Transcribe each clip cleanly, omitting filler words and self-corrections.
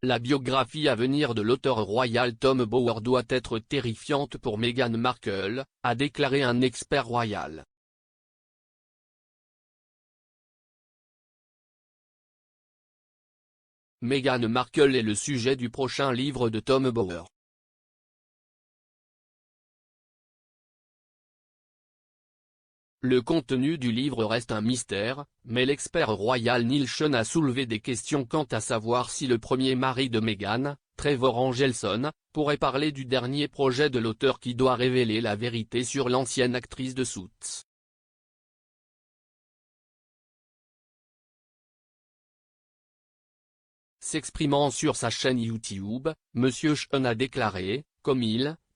La biographie à venir de l'auteur royal Tom Bower doit être terrifiante pour Meghan Markle, a déclaré un expert royal. Meghan Markle est le sujet du prochain livre de Tom Bower. Le contenu du livre reste un mystère, mais l'expert royal Neil Sean a soulevé des questions quant à savoir si le premier mari de Meghan, Trevor Angelson, pourrait parler du dernier projet de l'auteur qui doit révéler la vérité sur l'ancienne actrice de Suits. S'exprimant sur sa chaîne YouTube, M. Sean a déclaré, comme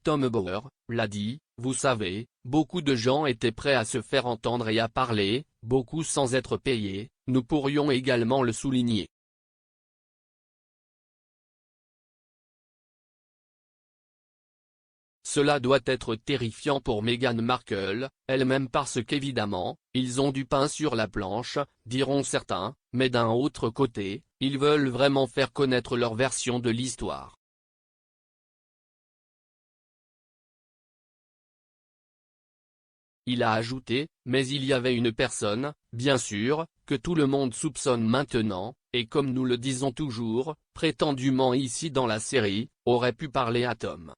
Tom Bower, l'a dit, vous savez, beaucoup de gens étaient prêts à se faire entendre et à parler, beaucoup sans être payés, nous pourrions également le souligner. Cela doit être terrifiant pour Meghan Markle, elle-même parce qu'évidemment, ils ont du pain sur la planche, diront certains, mais d'un autre côté, ils veulent vraiment faire connaître leur version de l'histoire. Il a ajouté, mais il y avait une personne, bien sûr, que tout le monde soupçonne maintenant, et comme nous le disons toujours, prétendument ici dans la série, aurait pu parler à Tom.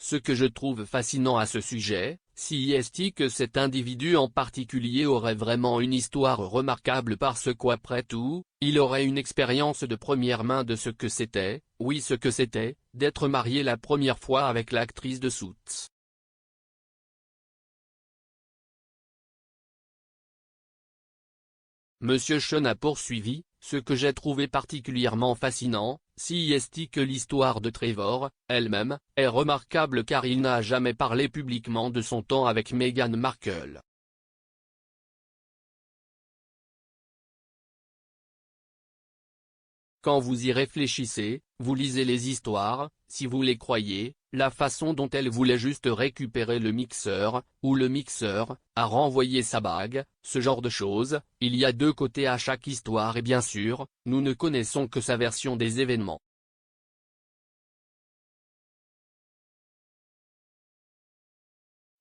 Ce que je trouve fascinant à ce sujet, c'est que cet individu en particulier aurait vraiment une histoire remarquable parce qu'après tout, il aurait une expérience de première main de ce que c'était, oui ce que c'était, d'être marié la première fois avec l'actrice de Suits. Monsieur Sean a poursuivi, ce que j'ai trouvé particulièrement fascinant, c'est que l'histoire de Trevor, elle-même, est remarquable car il n'a jamais parlé publiquement de son temps avec Meghan Markle. Quand vous y réfléchissez, vous lisez les histoires, si vous les croyez, la façon dont elle voulait juste récupérer le mixeur, ou le mixeur, a renvoyé sa bague, ce genre de choses, il y a deux côtés à chaque histoire et bien sûr, nous ne connaissons que sa version des événements.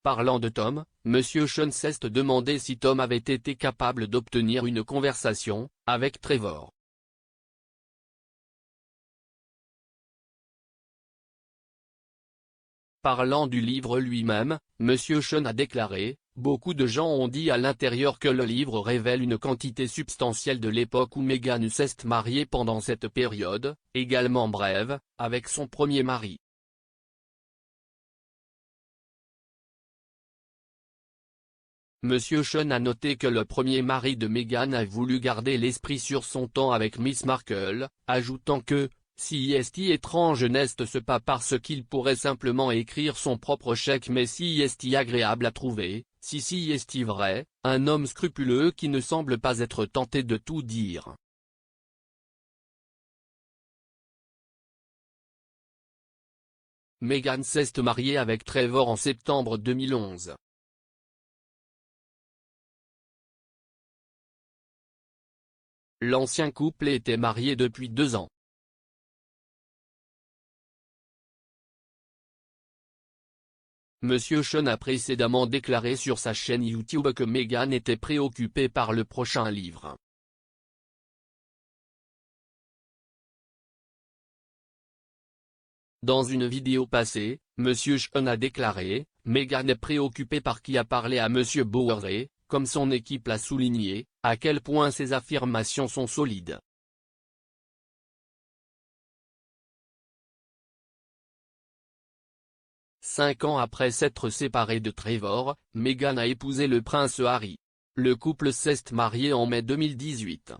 Parlant de Tom, M. Sean s'est demandé si Tom avait été capable d'obtenir une conversation avec Trevor. Parlant du livre lui-même, M. Sean a déclaré, beaucoup de gens ont dit à l'intérieur que le livre révèle une quantité substantielle de l'époque où Meghan s'est mariée pendant cette période, également brève, avec son premier mari. M. Sean a noté que le premier mari de Meghan a voulu garder l'esprit sur son temps avec Miss Markle, ajoutant que, si étrange n'est-ce pas parce qu'il pourrait simplement écrire son propre chèque mais si agréable à trouver, si vrai, un homme scrupuleux qui ne semble pas être tenté de tout dire. Meghan s'est mariée avec Trevor en septembre 2011. L'ancien couple était marié depuis 2 ans. Monsieur Sean a précédemment déclaré sur sa chaîne YouTube que Meghan était préoccupée par le prochain livre. Dans une vidéo passée, Monsieur Sean a déclaré, Meghan est préoccupée par qui a parlé à Monsieur Bower et, comme son équipe l'a souligné, à quel point ses affirmations sont solides. Cinq ans après s'être séparée de Trevor, Meghan a épousé le prince Harry. Le couple s'est marié en mai 2018.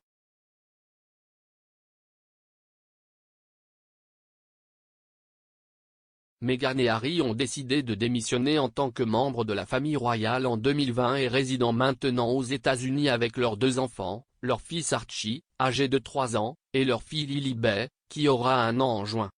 Meghan et Harry ont décidé de démissionner en tant que membres de la famille royale en 2020 et résident maintenant aux États-Unis avec leurs 2 enfants, leur fils Archie, âgé de 3 ans, et leur fille Lily Bay, qui aura 1 an en juin.